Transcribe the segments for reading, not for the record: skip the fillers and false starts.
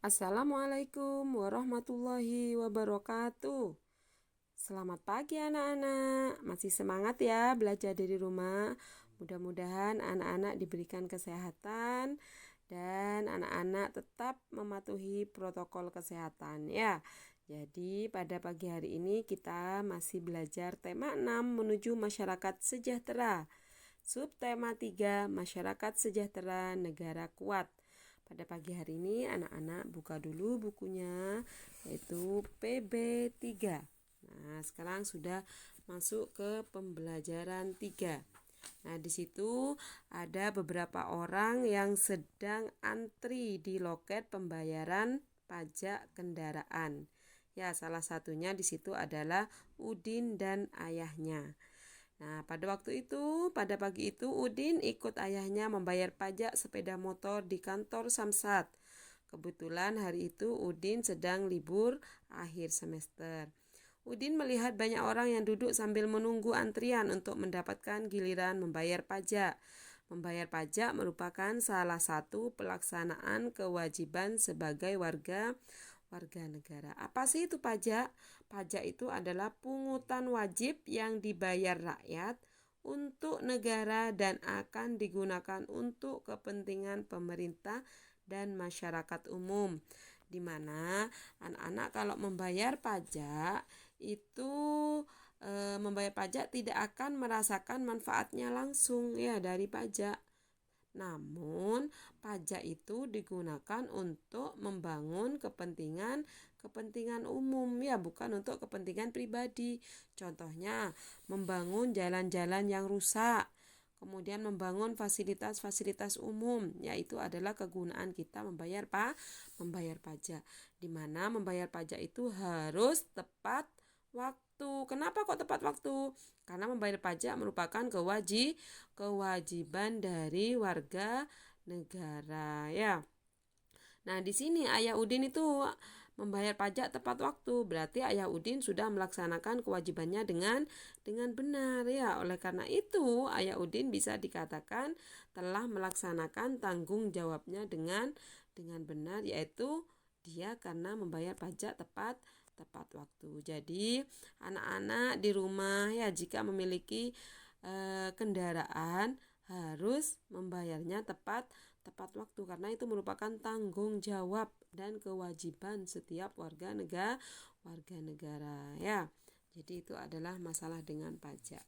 Assalamualaikum warahmatullahi wabarakatuh. Selamat pagi anak-anak. Masih semangat ya belajar dari rumah? Mudah-mudahan anak-anak diberikan kesehatan dan anak-anak tetap mematuhi protokol kesehatan ya. Jadi pada pagi hari ini kita masih belajar tema 6 menuju masyarakat sejahtera. Subtema 3 masyarakat sejahtera negara kuat. Pada pagi hari ini anak-anak buka dulu bukunya, yaitu PB3. Nah, sekarang sudah masuk ke pembelajaran 3. Nah, di situ ada beberapa orang yang sedang antri di loket pembayaran pajak kendaraan. Ya, salah satunya di situ adalah Udin dan ayahnya. Nah, pada pagi itu Udin ikut ayahnya membayar pajak sepeda motor di kantor Samsat. Kebetulan hari itu Udin sedang libur akhir semester. Udin melihat banyak orang yang duduk sambil menunggu antrian untuk mendapatkan giliran membayar pajak. Membayar pajak merupakan salah satu pelaksanaan kewajiban sebagai warga negara. Apa sih itu pajak? Pajak itu adalah pungutan wajib yang dibayar rakyat untuk negara dan akan digunakan untuk kepentingan pemerintah dan masyarakat umum. Di mana anak-anak kalau membayar pajak itu membayar pajak tidak akan merasakan manfaatnya langsung ya dari pajak. Namun, pajak itu digunakan untuk membangun kepentingan umum ya, bukan untuk kepentingan pribadi. Contohnya, membangun jalan-jalan yang rusak, kemudian membangun fasilitas-fasilitas umum, yaitu adalah kegunaan kita membayar pajak. Di mana membayar pajak itu harus tepat waktu. Kenapa kok tepat waktu? Karena membayar pajak merupakan kewajiban dari warga negara ya. Nah, di sini ayah Udin itu membayar pajak tepat waktu. Berarti ayah Udin sudah melaksanakan kewajibannya dengan benar ya. Oleh karena itu, ayah Udin bisa dikatakan telah melaksanakan tanggung jawabnya dengan benar, yaitu dia karena membayar pajak tepat waktu. Jadi, anak-anak di rumah ya jika memiliki kendaraan harus membayarnya tepat waktu karena itu merupakan tanggung jawab dan kewajiban setiap warga negara ya. Jadi itu adalah masalah dengan pajak.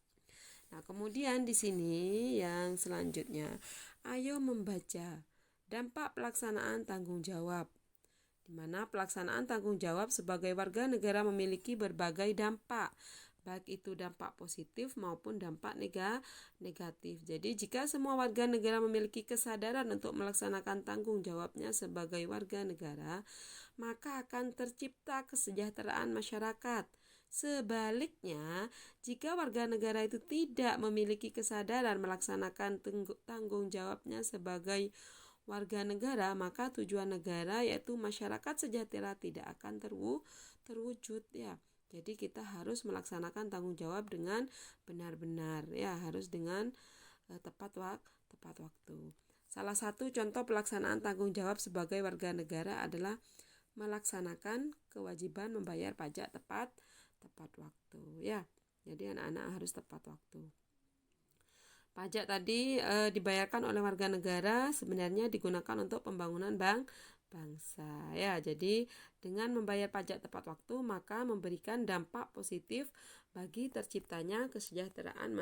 Nah, kemudian di sini yang selanjutnya, ayo membaca dampak pelaksanaan tanggung jawab. Di mana pelaksanaan tanggung jawab sebagai warga negara memiliki berbagai dampak, baik itu dampak positif maupun dampak negatif. Jadi jika semua warga negara memiliki kesadaran untuk melaksanakan tanggung jawabnya sebagai warga negara, maka akan tercipta kesejahteraan masyarakat. Sebaliknya, jika warga negara itu tidak memiliki kesadaran melaksanakan tanggung jawabnya sebagai warga negara, maka tujuan negara yaitu masyarakat sejahtera tidak akan terwujud ya. Jadi kita harus melaksanakan tanggung jawab dengan benar-benar ya, harus dengan tepat waktu. Salah satu contoh pelaksanaan tanggung jawab sebagai warga negara adalah melaksanakan kewajiban membayar pajak tepat waktu ya. Jadi anak-anak harus tepat waktu. Pajak tadi dibayarkan oleh warga negara sebenarnya digunakan untuk pembangunan bangsa ya. Jadi dengan membayar pajak tepat waktu maka memberikan dampak positif bagi terciptanya kesejahteraan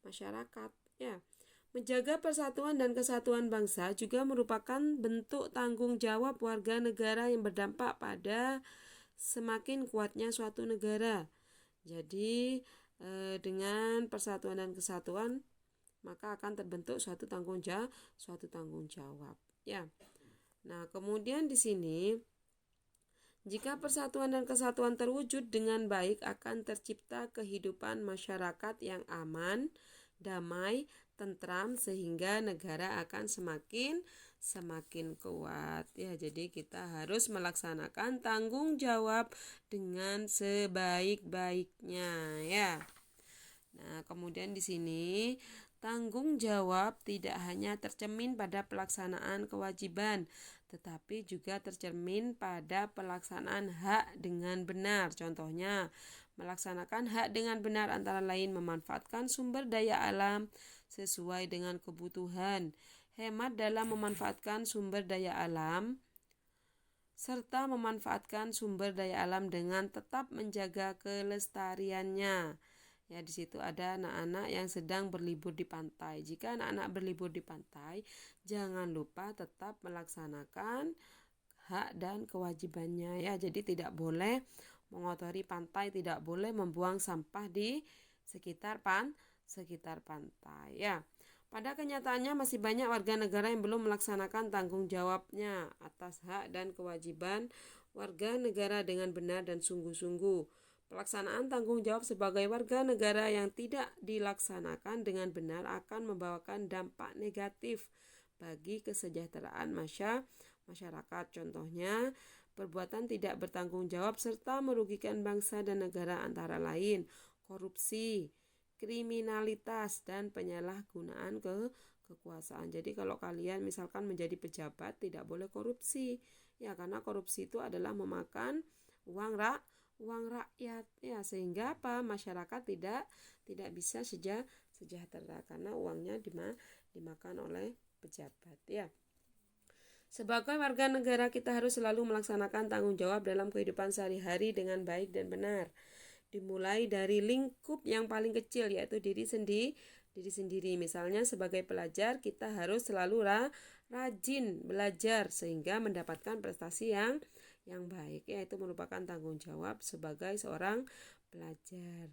masyarakat ya. Menjaga persatuan dan kesatuan bangsa juga merupakan bentuk tanggung jawab warga negara yang berdampak pada semakin kuatnya suatu negara. Jadi dengan persatuan dan kesatuan maka akan terbentuk suatu tanggung jawab ya. Nah, kemudian di sini jika persatuan dan kesatuan terwujud dengan baik akan tercipta kehidupan masyarakat yang aman, damai, tentram sehingga negara akan semakin kuat ya. Jadi kita harus melaksanakan tanggung jawab dengan sebaik-baiknya ya. Nah, kemudian di sini tanggung jawab tidak hanya tercermin pada pelaksanaan kewajiban, tetapi juga tercermin pada pelaksanaan hak dengan benar. Contohnya, melaksanakan hak dengan benar antara lain memanfaatkan sumber daya alam sesuai dengan kebutuhan, hemat dalam memanfaatkan sumber daya alam, serta memanfaatkan sumber daya alam dengan tetap menjaga kelestariannya. Ya, di situ ada anak-anak yang sedang berlibur di pantai. Jika anak-anak berlibur di pantai, jangan lupa tetap melaksanakan hak dan kewajibannya ya. Jadi tidak boleh mengotori pantai, tidak boleh membuang sampah di sekitar pantai ya. Pada kenyataannya masih banyak warga negara yang belum melaksanakan tanggung jawabnya atas hak dan kewajiban warga negara dengan benar dan sungguh-sungguh. Pelaksanaan tanggung jawab sebagai warga negara yang tidak dilaksanakan dengan benar akan membawakan dampak negatif bagi kesejahteraan masyarakat. Contohnya, perbuatan tidak bertanggung jawab serta merugikan bangsa dan negara antara lain korupsi, kriminalitas, dan penyalahgunaan kekuasaan. Jadi kalau kalian misalkan menjadi pejabat tidak boleh korupsi. Ya, karena korupsi itu adalah memakan uang rakyat ya, sehingga apa? Masyarakat tidak bisa sejahtera karena uangnya dimakan oleh pejabat ya. Sebagai warga negara kita harus selalu melaksanakan tanggung jawab dalam kehidupan sehari-hari dengan baik dan benar. Dimulai dari lingkup yang paling kecil yaitu diri sendiri. Misalnya sebagai pelajar kita harus selalu rajin belajar sehingga mendapatkan prestasi yang baik. Yaitu merupakan tanggung jawab sebagai seorang pelajar.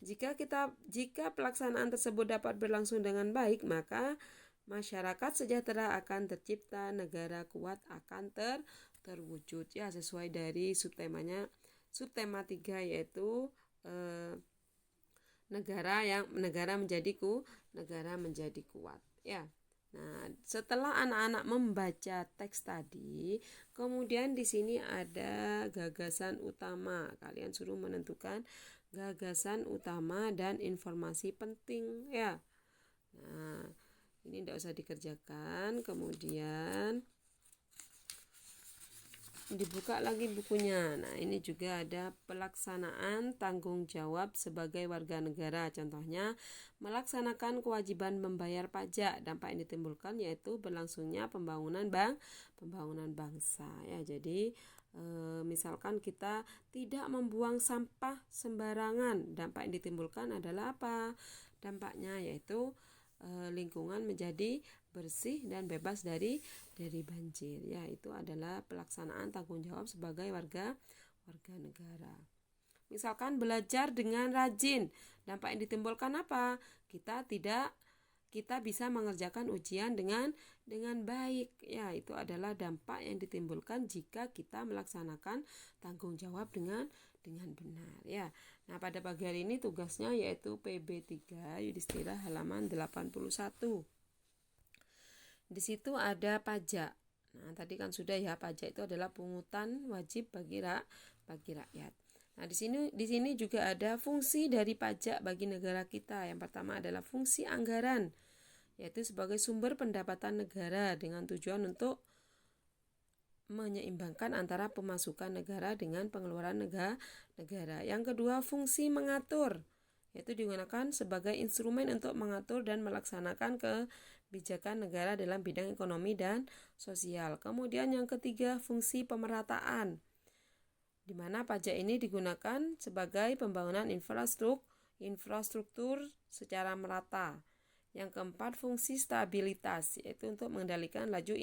Jika pelaksanaan tersebut dapat berlangsung dengan baik, maka masyarakat sejahtera akan tercipta, negara kuat akan terwujud ya, sesuai dari subtema 3 yaitu negara menjadi kuat ya. Nah, setelah anak-anak membaca teks tadi, kemudian di sini ada gagasan utama. Kalian suruh menentukan gagasan utama dan informasi penting ya. Nah, ini tidak usah dikerjakan. Kemudian dibuka lagi bukunya. Nah, ini juga ada pelaksanaan tanggung jawab sebagai warga negara. Contohnya, melaksanakan kewajiban membayar pajak. Dampak yang ditimbulkan yaitu berlangsungnya pembangunan bangsa. Ya, jadi misalkan kita tidak membuang sampah sembarangan. Dampak yang ditimbulkan adalah apa? Dampaknya yaitu lingkungan menjadi bersih dan bebas dari banjir. Ya, itu adalah pelaksanaan tanggung jawab sebagai warga negara. Misalkan belajar dengan rajin, dampak yang ditimbulkan apa? Kita bisa mengerjakan ujian dengan baik. Ya, itu adalah dampak yang ditimbulkan jika kita melaksanakan tanggung jawab dengan benar ya. Nah, pada pagi hari ini tugasnya yaitu PB3 Yudhistira halaman 81. Di situ ada pajak. Nah, tadi kan sudah ya, pajak itu adalah pungutan wajib bagi rakyat. Nah, di sini juga ada fungsi dari pajak bagi negara kita. Yang pertama adalah fungsi anggaran, yaitu sebagai sumber pendapatan negara dengan tujuan untuk menyeimbangkan antara pemasukan negara dengan pengeluaran negara. Yang kedua, fungsi mengatur, yaitu digunakan sebagai instrumen untuk mengatur dan melaksanakan kebijakan negara dalam bidang ekonomi dan sosial. Kemudian yang ketiga, fungsi pemerataan, di mana pajak ini digunakan sebagai pembangunan infrastruktur secara merata. Yang keempat, fungsi stabilitas, yaitu untuk mengendalikan laju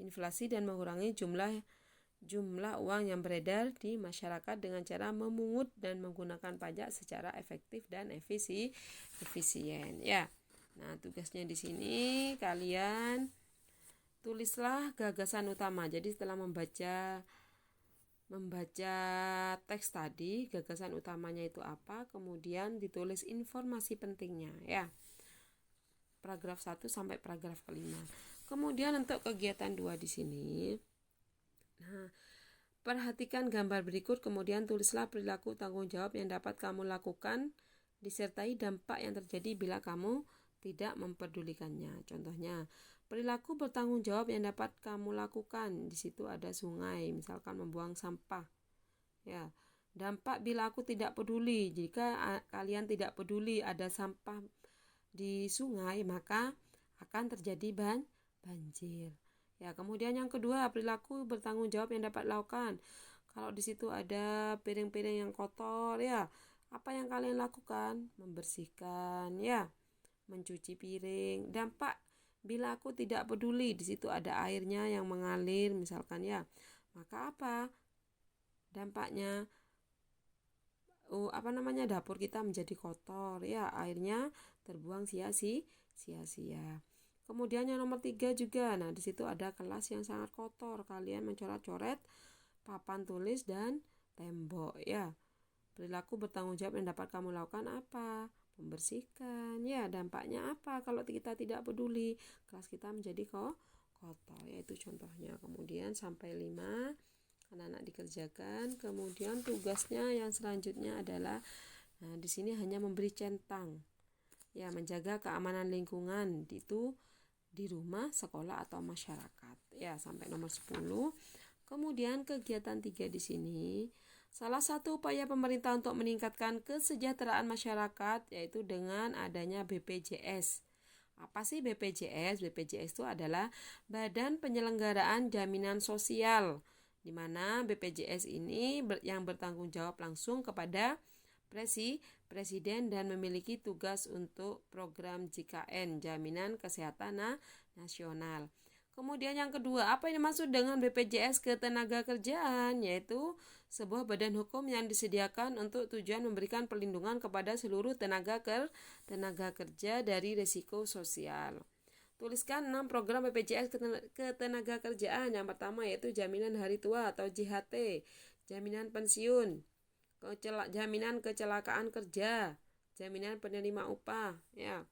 inflasi dan mengurangi jumlah uang yang beredar di masyarakat dengan cara memungut dan menggunakan pajak secara efektif dan efisien ya. Nah, tugasnya di sini kalian tulislah gagasan utama. Jadi setelah membaca teks tadi, gagasan utamanya itu apa, kemudian ditulis informasi pentingnya ya. Paragraf 1 sampai paragraf kelima. Kemudian untuk kegiatan 2 di sini. Nah, perhatikan gambar berikut, kemudian tulislah perilaku tanggung jawab yang dapat kamu lakukan disertai dampak yang terjadi bila kamu tidak memperdulikannya. Contohnya, Perilaku bertanggung jawab yang dapat kamu lakukan. Di situ ada sungai, misalkan membuang sampah. Ya. Dampak bila aku tidak peduli. Jika kalian tidak peduli ada sampah di sungai, maka akan terjadi banjir. Ya, kemudian yang kedua, perilaku bertanggung jawab yang dapat lakukan. Kalau di situ ada piring-piring yang kotor, ya, apa yang kalian lakukan? Membersihkan, ya, mencuci piring. Dampak bila aku tidak peduli, di situ ada airnya yang mengalir misalkan, ya, maka apa dampaknya? Dapur kita menjadi kotor, ya, airnya terbuang sia-sia. Kemudian yang nomor 3 juga, nah di situ ada kelas yang sangat kotor, kalian mencoret-coret papan tulis dan tembok, ya. Perilaku bertanggung jawab yang dapat kamu lakukan apa? Membersihkan, ya. Dampaknya apa kalau kita tidak peduli? Kelas kita menjadi kotor, yaitu contohnya. Kemudian sampai 5 anak-anak dikerjakan. Kemudian tugasnya yang selanjutnya adalah, nah di sini hanya memberi centang, ya, menjaga keamanan lingkungan itu di rumah, sekolah atau masyarakat, ya, sampai nomor 10. Kemudian kegiatan 3 di sini, salah satu upaya pemerintah untuk meningkatkan kesejahteraan masyarakat yaitu dengan adanya BPJS. Apa sih BPJS? BPJS itu adalah Badan Penyelenggaraan Jaminan Sosial, di mana BPJS ini yang bertanggung jawab langsung kepada Presiden dan memiliki tugas untuk program JKN, Jaminan Kesehatan Nasional. Kemudian yang kedua, apa yang dimaksud dengan BPJS Ketenagakerjaan? Yaitu sebuah badan hukum yang disediakan untuk tujuan memberikan perlindungan kepada seluruh tenaga kerja dari risiko sosial. Tuliskan 6 program BPJS Ketenagakerjaan. Yang pertama yaitu jaminan hari tua atau JHT, jaminan pensiun, jaminan kecelakaan kerja, jaminan penerima upah, ya.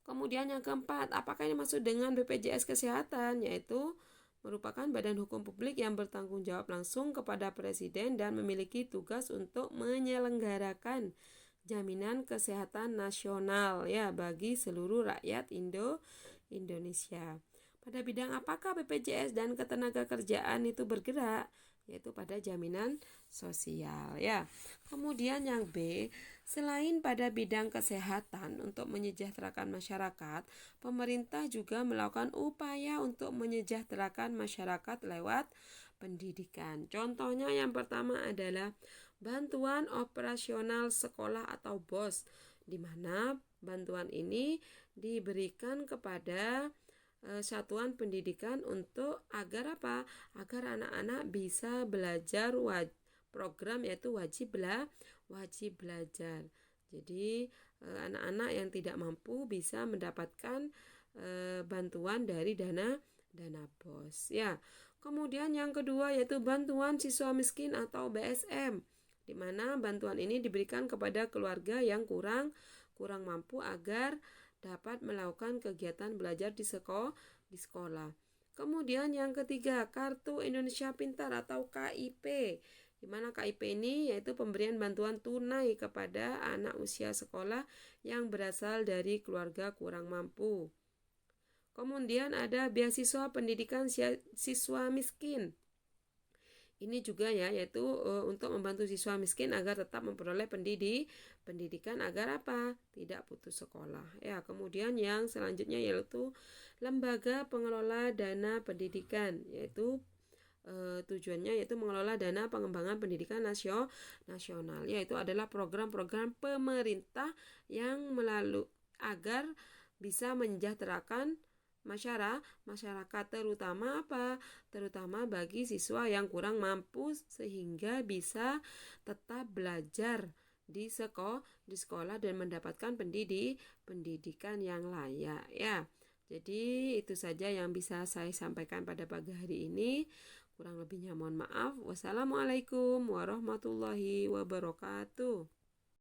Kemudian yang keempat, apakah yang dimaksud dengan BPJS Kesehatan? Yaitu merupakan badan hukum publik yang bertanggung jawab langsung kepada Presiden dan memiliki tugas untuk menyelenggarakan jaminan kesehatan nasional, ya, bagi seluruh rakyat Indonesia. Pada bidang apakah BPJS dan Ketenagakerjaan itu bergerak? Yaitu pada jaminan sosial, ya. Kemudian yang B, selain pada bidang kesehatan untuk menyejahterakan masyarakat, pemerintah juga melakukan upaya untuk menyejahterakan masyarakat lewat pendidikan. Contohnya yang pertama adalah bantuan operasional sekolah atau BOS, di mana bantuan ini diberikan kepada satuan pendidikan untuk agar apa? Agar anak-anak bisa belajar program yaitu wajib belajar. Jadi anak-anak yang tidak mampu bisa mendapatkan bantuan dari dana BOS, ya. Kemudian yang kedua yaitu bantuan siswa miskin atau BSM, di mana bantuan ini diberikan kepada keluarga yang kurang mampu agar dapat melakukan kegiatan belajar di sekolah. Kemudian yang ketiga, Kartu Indonesia Pintar atau KIP, di mana KIP ini yaitu pemberian bantuan tunai kepada anak usia sekolah yang berasal dari keluarga kurang mampu. Kemudian ada beasiswa pendidikan siswa miskin. Ini juga, ya, yaitu untuk membantu siswa miskin agar tetap memperoleh pendidikan agar apa? Tidak putus sekolah. Ya, kemudian yang selanjutnya yaitu lembaga pengelola dana pendidikan, yaitu tujuannya yaitu mengelola dana pengembangan pendidikan nasional, yaitu adalah program-program pemerintah yang agar bisa menyejahterakan masyarakat, terutama apa? Terutama bagi siswa yang kurang mampu sehingga bisa tetap belajar di sekolah dan mendapatkan pendidikan yang layak, ya. Jadi itu saja yang bisa saya sampaikan pada pagi hari ini. Kurang lebihnya mohon maaf. Wassalamualaikum warahmatullahi wabarakatuh.